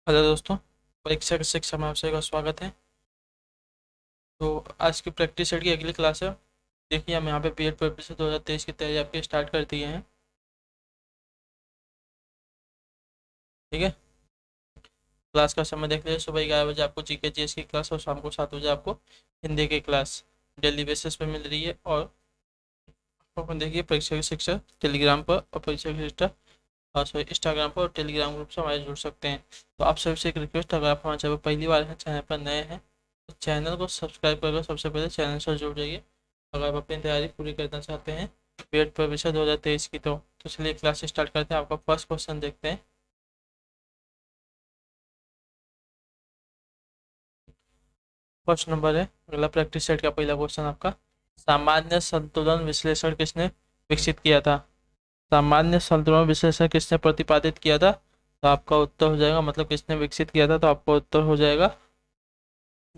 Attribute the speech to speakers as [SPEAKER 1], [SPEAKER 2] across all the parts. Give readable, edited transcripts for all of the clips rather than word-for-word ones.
[SPEAKER 1] Hello दोस्तों, परीक्षा की शिक्षा में आप सभी का स्वागत है। तो आज की प्रैक्टिस सेट की अगली क्लास है। देखिए, हम यहाँ पे बीएड परीक्षा 2023 की तैयारी आपकी स्टार्ट कर दिए हैं। ठीक है, क्लास का समय देख लीजिए। सुबह 11 बजे आपको जीके जीएस की क्लास और शाम को 7 बजे आपको हिंदी की क्लास डेली बेसिस पे मिल रही है। और अपन देखिए, परीक्षा की शिक्षा टेलीग्राम पर और परीक्षा की शिक्षा सॉरी इंस्टाग्राम पर और टेलीग्राम ग्रुप से हमारे जुड़ सकते हैं। तो आप सभी से एक रिक्वेस्ट, अगर आप हमारे चैनल पर पहली बार हैं, चैनल पर नए हैं, तो चैनल को सब्सक्राइब करके सबसे पहले चैनल से जुड़ जाइए अगर आप अपनी तैयारी पूरी करना चाहते हैं बीएड परीक्षा 2023 की। तो चलिए क्लास स्टार्ट करते हैं। आपका फर्स्ट क्वेश्चन देखते हैं। फर्स्ट नंबर है, अगला प्रैक्टिस सेट का पहला क्वेश्चन आपका। सामान्य संतुलन विश्लेषण किसने विकसित किया था? सामान्य संतुलन विश्लेषण किसने प्रतिपादित किया था? तो आपका उत्तर हो जाएगा, मतलब किसने विकसित किया था, तो आपका उत्तर हो जाएगा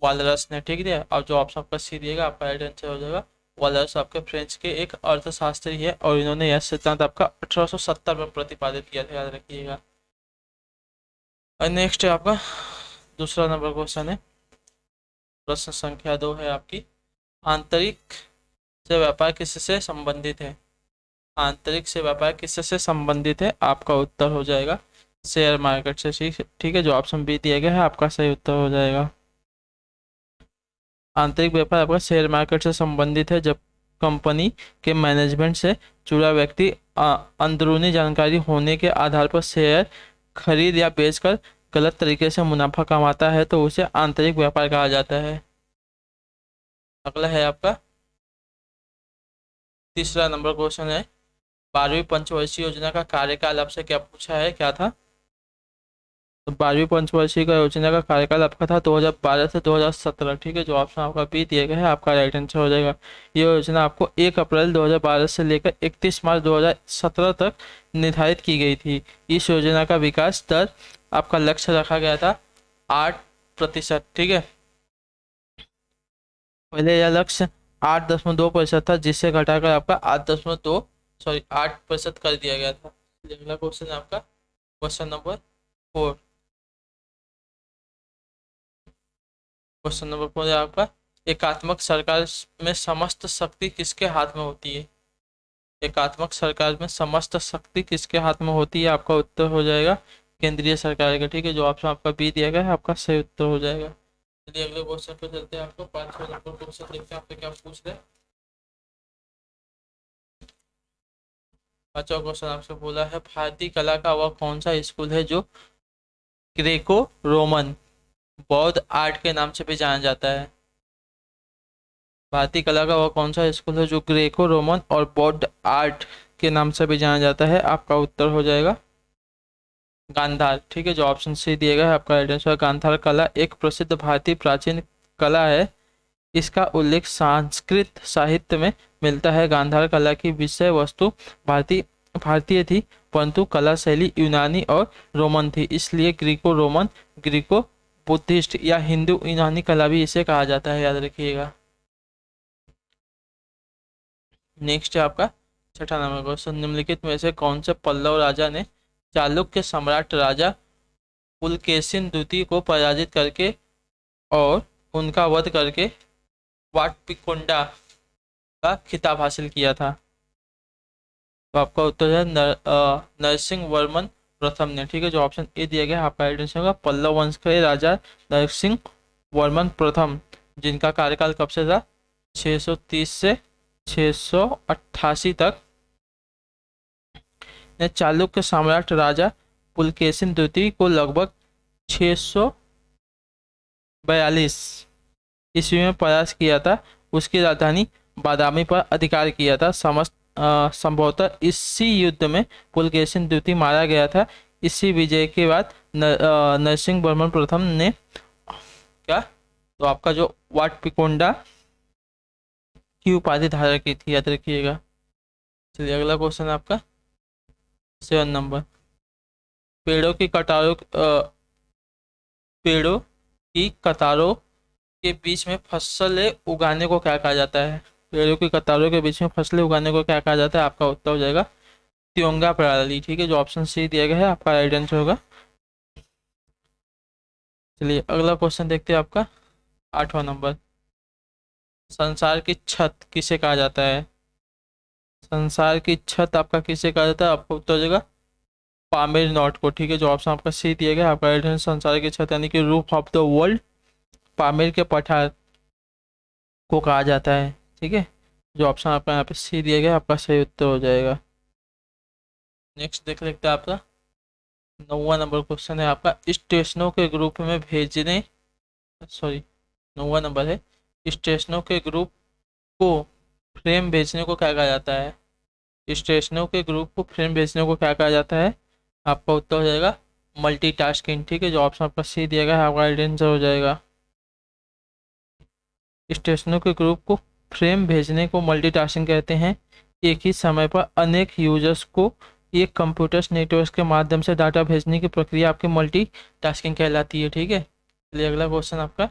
[SPEAKER 1] वालरस ने। ठीक है, और जो ऑप्शन आपका सी दिएगा आपका राइट आंसर हो जाएगा। वालरस आपके फ्रेंच के एक अर्थशास्त्री है और इन्होंने यह सिद्धांत आपका 1870 में प्रतिपादित किया था, याद रखिएगा। और नेक्स्ट है आपका दूसरा नंबर क्वेश्चन है। प्रश्न संख्या 2 है आपकी। आंतरिक से व्यापार किससे संबंधित है? आंतरिक से व्यापार किससे संबंधित है? आपका उत्तर हो जाएगा शेयर मार्केट से। ठीक है, जो ऑप्शन बी दिया गया है आपका सही उत्तर हो जाएगा। आंतरिक व्यापार आपका शेयर मार्केट से संबंधित है जब कंपनी के मैनेजमेंट से जुड़ा व्यक्ति अंदरूनी जानकारी होने के आधार पर शेयर खरीद या बेचकर गलत तरीके से मुनाफा कमाता है तो उसे आंतरिक व्यापार कहा जाता है। अगला है आपका तीसरा नंबर क्वेश्चन है। 12वीं पंचवर्षीय योजना का कार्यकाल आपसे क्या पूछा है, क्या था? तो 12वीं पंचवर्षीय का योजना का कार्यकाल आपका था 2012 से 2017। ठीक है, जो ऑप्शन आपका बी दिया गया है आपका राइट आंसर हो जाएगा। ये योजना आपको 1 अप्रैल 2012 से लेकर 31 मार्च 2017 तक निर्धारित की गई थी। इस योजना का विकास दर आपका लक्ष्य रखा गया था 8%। ठीक है, पहले यह लक्ष्य 8.2% था, जिससे घटाकर आपका 8% कर दिया गया था। अगला क्वेश्चन है आपका क्वेश्चन नंबर 4। क्वेश्चन नंबर 4 है आपका। एकात्मक सरकार में समस्त शक्ति किसके हाथ में होती है? एकात्मक सरकार में समस्त शक्ति किसके हाथ में होती है? आपका उत्तर हो जाएगा केंद्रीय सरकार का। ठीक है, जो ऑप्शन आपका बी दिया गया है आपका सही उत्तर हो जाएगा। चलिए अगले क्वेश्चन पे चलते हैं। आपको 5वां नंबर क्वेश्चन देखते हैं आपसे क्या पूछ रहे हैं। 5वां क्वेश्चन आपसे बोला है, भारतीय कला का वह कौन सा स्कूल है जो ग्रेको रोमन बौद्ध आर्ट के नाम से भी जाना जाता है? भारतीय कला का वह कौन सा स्कूल है जो ग्रेको रोमन और बौद्ध आर्ट के नाम से भी जाना जाता है? आपका उत्तर हो जाएगा गांधार। ठीक है, जो ऑप्शन सी दिया गया है आपका राइट आंसर। गांधार कला एक प्रसिद्ध भारतीय प्राचीन कला है। इसका उल्लेख संस्कृत साहित्य में मिलता है। गांधार कला की विषय वस्तु भारतीय भारतीय थी, परंतु कला शैली यूनानी और रोमन थी, इसलिए ग्रीको रोमन, ग्रीको बुद्धिस्ट या हिंदू यूनानी कला भी इसे कहा जाता है, याद रखिएगा। नेक्स्ट है आपका छठा नंबर क्वेश्चन। निम्नलिखित में से कौन से पल्लव राजा ने चालुक्य सम्राट राजा पुलकेशिन द्वितीय को पराजित करके और उनका वध करके वाटपिकोंडा का खिताब हासिल किया था? तो आपका उत्तर है नरसिंह वर्मन प्रथम ने। ठीक है, जो ऑप्शन ए दिया गया है आपका राइट आंसर होगा पल्लव वंश के राजा नरसिंह वर्मन प्रथम, जिनका कार्यकाल कब से था 630 से 688 तक, ने चालुक्य सम्राट राजा पुलकेशिन द्वितीय को लगभग 642 ईस्वी में परास्त किया था। उसकी राजधानी बादामी पर अधिकार किया था। समस्त संभवतः इसी युद्ध में पुलकेशिन द्वितीय मारा गया था। इसी विजय के बाद नरसिंह वर्मन प्रथम ने क्या, तो आपका जो वाटपिकोंडा की उपाधि धारण की थी, याद रखिएगा। चलिए अगला क्वेश्चन आपका 7 नंबर। पेड़ों की कटारों पेड़ों की कतारों के बीच में फसलें उगाने को क्या कहा जाता है? पेड़ों की कतारों के बीच में फसलें उगाने को क्या कहा जाता है? आपका उत्तर हो जाएगा त्योंगा प्रणाली। ठीक है, जो ऑप्शन सी दिया गया है आपका राइट आंसर होगा चलिए अगला क्वेश्चन देखते हैं आपका 8वां नंबर। संसार की छत किसे कहा जाता है? संसार की छत आपका किसे कहा जाता है? आपको उत्तर हो जाएगा पामेर नॉट को। ठीक है, जो ऑप्शन आपका सी दिया गया है आपका राइट आंसर संसार की छत यानी कि रूफ ऑफ द वर्ल्ड पामेर के पठार को कहा जाता है। ठीक है, जो ऑप्शन आपका यहाँ पे सी दिया गया है आपका सही उत्तर हो जाएगा। नेक्स्ट देख लेते हैं आपका 9वां नंबर क्वेश्चन है आपका स्टेशनों के ग्रुप में भेजने, सॉरी 9वां नंबर है, स्टेशनों के ग्रुप को फ्रेम भेजने को क्या कहा जाता है? स्टेशनों के ग्रुप को फ्रेम भेजने को क्या कहा जाता है? आपका उत्तर हो जाएगा मल्टीटास्किंग। ठीक है, जो ऑप्शन आपका सी दिया गया है आपका राइट आंसर हो जाएगा। स्टेशनों के ग्रुप को फ्रेम भेजने को मल्टीटास्किंग कहते हैं। एक ही समय पर अनेक यूजर्स को एक कंप्यूटर नेटवर्क के माध्यम से डाटा भेजने की प्रक्रिया आपकी मल्टीटास्किंग कहलाती है। ठीक है, चलिए अगला क्वेश्चन आपका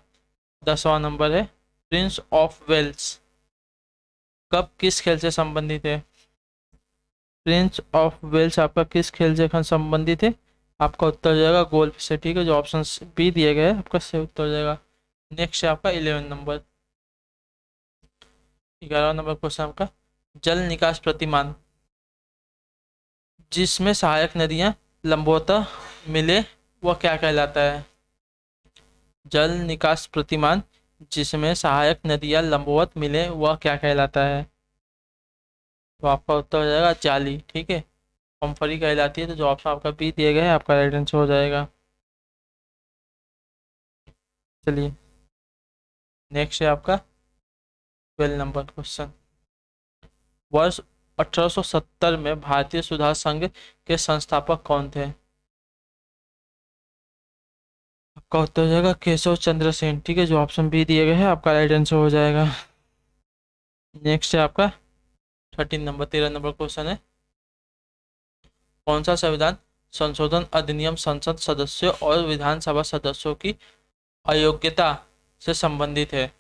[SPEAKER 1] 10वां नंबर है। प्रिंस ऑफ वेल्स कब किस खेल से संबंधित है? प्रिंस ऑफ वेल्स आपका किस खेल से संबंधित है? आपका उत्तर हो जाएगा गोल्फ से। ठीक है, जो ऑप्शन बी दिया गया है आपका सही उत्तर हो जाएगा। नेक्स्ट है आपका 11 नंबर। 11वां नंबर क्वेश्चन आपका जल निकास प्रतिमान जिसमें सहायक नदियां लंबवतः मिले वह क्या कहलाता है? जल निकास प्रतिमान जिसमें सहायक नदियां लंबवत मिले वह क्या कहलाता है? तो आपका उत्तर हो जाएगा जाली। ठीक है, पंफरी कहलाती है, तो जो ऑप्शन आपका बी दिया गया है आपका राइट आंसर हो जाएगा। चलिए नेक्स्ट है आपका 12 नंबर क्वेश्चन। वर्ष 1870 में भारतीय सुधार संघ के संस्थापक कौन थे? आपका उत्तर हो जाएगा केशव चंद्र सेन। ठीक है, जो ऑप्शन बी दिए गए हैं आपका राइट आंसर हो जाएगा। नेक्स्ट है आपका 13 नंबर 13 नंबर क्वेश्चन है। कौन सा संविधान संशोधन अधिनियम संसद सदस्यों और विधानसभा सदस्यों की अयोग्यता से संबंधित है?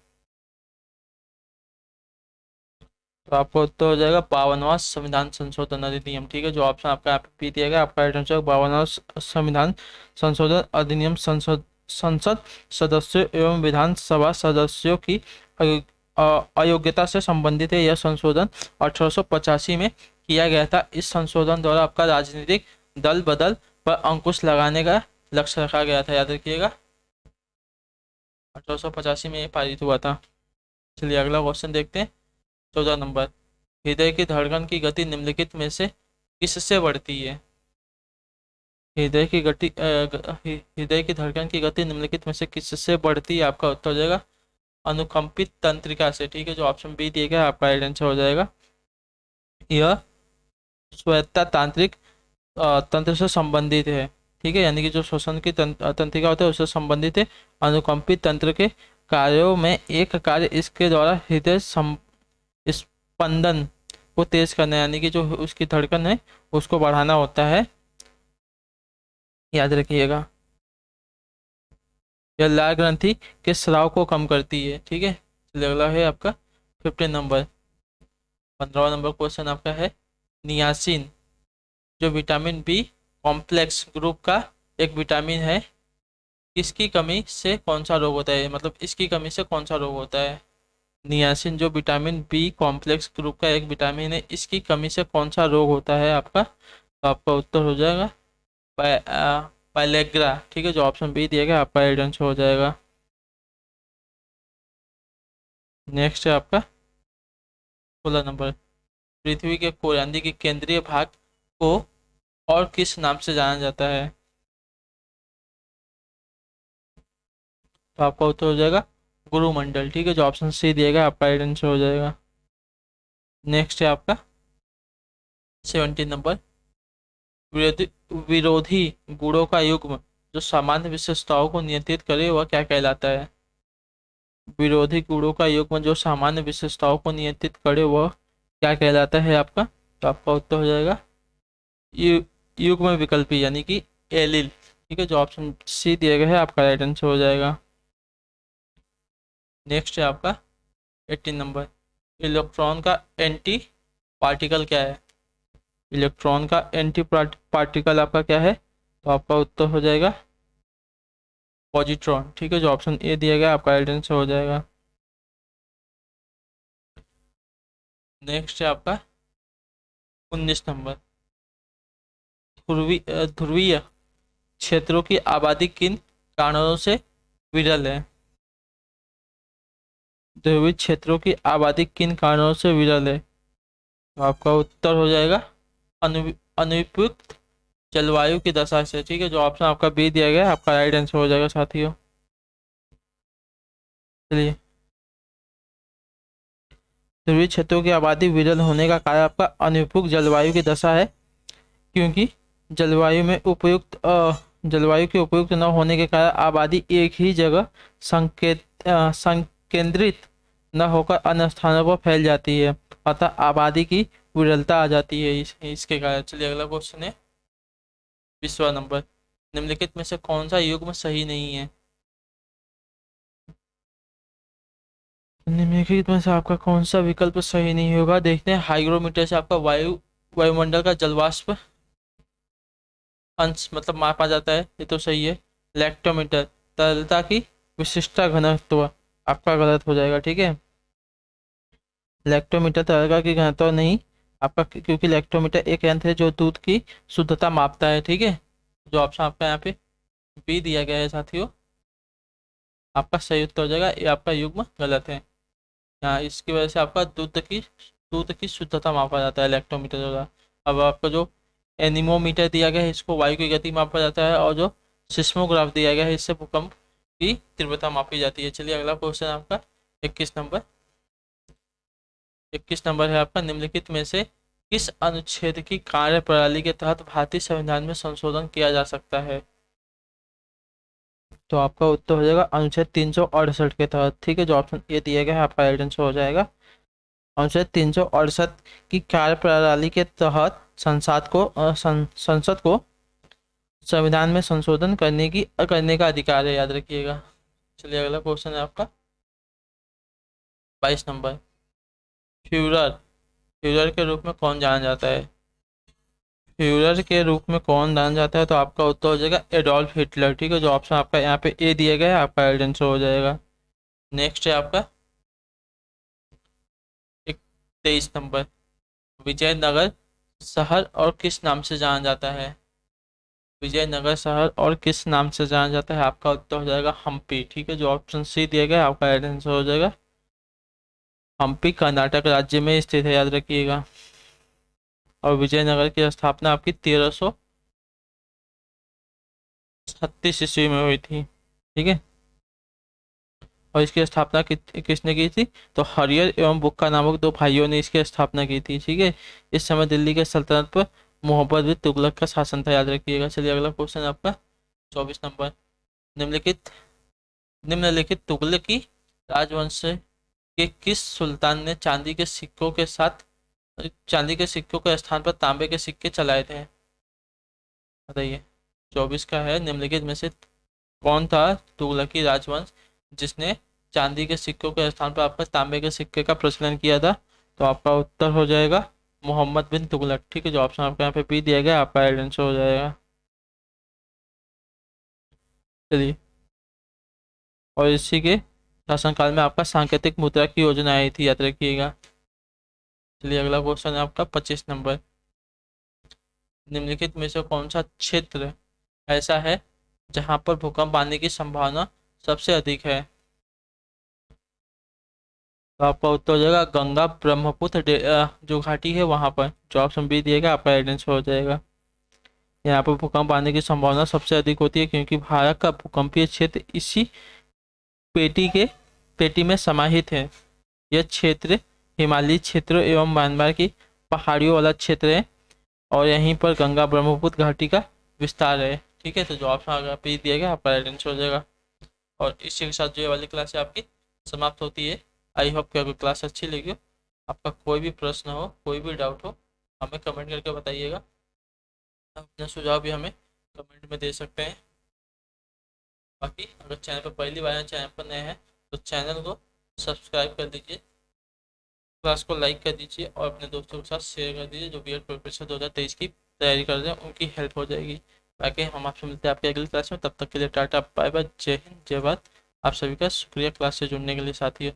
[SPEAKER 1] तो आपको उत्तर हो जाएगा 52वां संविधान संशोधन अधिनियम। ठीक है, जो ऑप्शन आपका यहाँ पे पी दिया गया आपका राइट आंसर 52वां संविधान संशोधन अधिनियम संसद संसद सदस्यों एवं विधानसभा सदस्यों की अयोग्यता से संबंधित है। यह संशोधन 1885 में किया गया था। इस संशोधन द्वारा आपका राजनीतिक दल बदल पर अंकुश लगाने का लक्ष्य रखा गया था, याद रखिएगा 1885 में ये पारित हुआ था। चलिए अगला क्वेश्चन देखते हैं 14 नंबर। हृदय की धड़कन की गति निम्नलिखित में से किससे बढ़ती है? हृदय की धड़कन की गति निम्नलिखित में से किससे बढ़ती है? आपका उत्तर हो जाएगा अनुकंपित तंत्रिका से। ठीक है, जो ऑप्शन बी दिया गया आपका राइट आंसर हो जाएगा। यह स्वायत्ता तांत्रिक तंत्र से संबंधित है। ठीक है, यानी कि जो श्वसन की तंत्रिका होता है उससे संबंधित है। अनुकंपित तंत्र के कार्यों में एक कार्य इसके द्वारा हृदय स्पंदन को तेज करना है, यानी कि जो उसकी धड़कन है उसको बढ़ाना होता है, याद रखिएगा। यह लाल ग्रंथि के स्राव को कम करती है। ठीक है, चलिए अगला है आपका 15 नंबर। 15वां नंबर क्वेश्चन आपका है नियासिन जो विटामिन बी कॉम्प्लेक्स ग्रुप का एक विटामिन है, इसकी कमी से कौन सा रोग होता है? मतलब इसकी कमी से कौन सा रोग होता है? नियासिन जो विटामिन बी कॉम्प्लेक्स ग्रुप का एक विटामिन है, इसकी कमी से कौन सा रोग होता है आपका? तो आपका उत्तर हो जाएगा पाइलेग्रा। ठीक है, जो ऑप्शन बी दिएगा आपका राइट आंसर हो जाएगा। नेक्स्ट है आपका 16 नंबर। पृथ्वी के कोरानी के केंद्रीय भाग को और किस नाम से जाना जाता है? तो आपका उत्तर हो जाएगा गुरुमंडल। ठीक है, जो ऑप्शन सी दिएगा आपका राइट आंसर हो जाएगा। नेक्स्ट है आपका 17 नंबर। विरोधी विरोधी गुणों का युग्म जो सामान्य विशेषताओं को नियंत्रित करे वह क्या कहलाता है? विरोधी गुणों का युग्म जो सामान्य विशेषताओं को नियंत्रित करे वह क्या कहलाता है आपका? तो आपका उत्तर हो जाएगा यु, युग्म विकल्पी यानी कि एलिल। ठीक है, जो ऑप्शन सी दिया गया है आपका राइट आंसर हो जाएगा। नेक्स्ट है आपका 18 नंबर। इलेक्ट्रॉन का एंटी पार्टिकल क्या है? इलेक्ट्रॉन का एंटी पार्टिकल आपका क्या है? तो आपका उत्तर हो जाएगा पॉजिट्रॉन। ठीक है, जो ऑप्शन ए दिया गया आपका राइट आंसर हो जाएगा। नेक्स्ट है आपका 19 नंबर। ध्रुवीय क्षेत्रों की आबादी किन कारणों से विरल है? ध्रुवीय क्षेत्रों की आबादी किन कारणों से विरल है? तो आपका उत्तर हो जाएगा अनुपयुक्त जलवायु की दशा से। ठीक है, जो ऑप्शन आपका बी दिया गया है आपका राइट आंसर हो जाएगा साथियों। चलिए, ध्रुवीय क्षेत्रों की आबादी विरल होने का कारण आपका अनुपयुक्त जलवायु की दशा है, क्योंकि जलवायु में उपयुक्त जलवायु के उपयुक्त न होने के कारण आबादी एक ही जगह संकेंद्रित न होकर अन्य स्थानों पर फैल जाती है, अतः आबादी की विरलता आ जाती है इसके कारण। चलिए, अगला क्वेश्चन है 20वां नंबर। निम्नलिखित में से कौन सा युग्म सही नहीं है? निम्नलिखित में से आपका कौन सा विकल्प सही नहीं होगा? देखते हैं। हाइग्रोमीटर से आपका वायुमंडल का जलवाष्प अंश मतलब मापा जाता है, ये तो सही है। लैक्टोमीटर तरलता की विशिष्टा घनत्व आपका गलत हो जाएगा। ठीक है, लैक्टोमीटर तरलता की घनत्व नहीं आपका, क्योंकि लैक्टोमीटर एक यंत्र है जो दूध की शुद्धता मापता है। ठीक है, जो ऑप्शन आपका यहाँ पे बी दिया गया है साथियों, आपका सही उत्तर हो जाएगा। ये आपका युग्म गलत है। यहाँ इसकी वजह से आपका दूध की शुद्धता मापा जाता है लैक्टोमीटर द्वारा। अब आपका जो एनीमोमीटर दिया गया है इसको वायु की गति मापा जाता है, और जो सिस्मोग्राफ दिया गया है इससे भूकंप की तीव्रता मापी जाती है। चलिए, अगला क्वेश्चन आपका 21 नंबर। 21 नंबर है आपका। निम्नलिखित में से किस अनुच्छेद की कार्य प्रणाली के तहत भारतीय संविधान में संशोधन किया जा सकता है? तो आपका उत्तर हो जाएगा अनुच्छेद 368 के तहत। ठीक है, जो ऑप्शन ए दिया गया है आपका राइट आंसर हो जाएगा। अनुच्छेद 368 की कार्य प्रणाली के तहत संसद को संविधान में संशोधन करने का अधिकार है, याद रखिएगा। चलिए, अगला क्वेश्चन है आपका 22 नंबर। फ्यूरर फ्यूरर के रूप में कौन जाना जाता है? फ्यूरर के रूप में कौन जाना जाता है? तो आपका उत्तर हो जाएगा एडोल्फ हिटलर। ठीक है, जो ऑप्शन आपका यहाँ पे ए दिया गया है आपका राइट आंसर हो जाएगा। नेक्स्ट है आपका 23 नंबर। विजयनगर शहर और किस नाम से जाना जाता है? विजयनगर शहर और किस नाम से जाना जाता है? आपका उत्तर हो जाएगा हम्पी। ठीक है, जो ऑप्शन सी दिया गया है आपका राइट आंसर हो जाएगा। हम्पी कर्नाटक राज्य में स्थित है, याद रखिएगा। और विजयनगर की स्थापना आपकी 1336 ईस्वी में हुई थी। ठीक है, और इसकी स्थापना किसने की थी? तो हरियर एवं बुक्का नामक दो भाइयों ने इसकी स्थापना की थी। ठीक है, इस समय दिल्ली के सल्तनत पर मोहम्मद बिन तुगलक का शासन था, याद रखिएगा। चलिए, अगला क्वेश्चन आपका 24 नंबर। निम्नलिखित निम्नलिखित तुगलकी राजवंश के किस सुल्तान ने चांदी के सिक्कों के स्थान पर तांबे के सिक्के चलाए थे? बताइए। 24 का है। निम्नलिखित में से कौन था तुगलकी राजवंश जिसने चांदी के सिक्कों के स्थान पर आपका तांबे के सिक्के का प्रचलन किया था? तो आपका उत्तर हो जाएगा मोहम्मद बिन तुगलक। ठीक है, जो ऑप्शन आपका यहाँ पे बी दिया गया आपका राइट आंसर हो जाएगा। चलिए, और इसी के शासनकाल में आपका सांकेतिक मुद्रा की योजना आई थी, याद रखिएगा। चलिए, अगला क्वेश्चन है आपका 25 नंबर। निम्नलिखित में से कौन सा क्षेत्र ऐसा है जहां पर भूकंप आने की संभावना सबसे अधिक है? तो आपका उत्तर हो जाएगा गंगा ब्रह्मपुत्र जो घाटी है वहां पर। जो ऑप्शन बी दिएगा आपका राइट आंसर हो जाएगा। यहाँ पर भूकंप आने की संभावना सबसे अधिक होती है, क्योंकि भारत का भूकंपीय क्षेत्र इसी पेटी पेटी में समाहित है। यह क्षेत्र हिमालयी क्षेत्रों एवं म्यांमार की पहाड़ियों वाला क्षेत्र है, और यहीं पर गंगा ब्रह्मपुत्र घाटी का विस्तार है। ठीक है, तो जो ऑप्शन अगर पे दिया गया आपका राइट आंसर हो जाएगा। और इसी के साथ जो ये वाली क्लास है आपकी समाप्त होती है। आई होप कि आपको क्लास अच्छी लगी हो। आपका कोई भी प्रश्न हो, कोई भी डाउट हो, हमें कमेंट करके बताइएगा। अपना सुझाव भी हमें कमेंट में दे सकते हैं। बाकी अगर चैनल पर पहली बार चैनल पर नए हैं तो चैनल को सब्सक्राइब कर दीजिए, क्लास को लाइक कर दीजिए, और अपने दोस्तों के साथ शेयर कर दीजिए जो बीएड प्रोफेसर 2023 की तैयारी कर रहे हैं, उनकी हेल्प हो जाएगी। बाकी हम आपसे मिलते हैं आपके अगली क्लास में, तब तक के लिए टाटा बाय बाय, जय हिंद जय भारत। आप सभी का शुक्रिया क्लास से जुड़ने के लिए साथियों।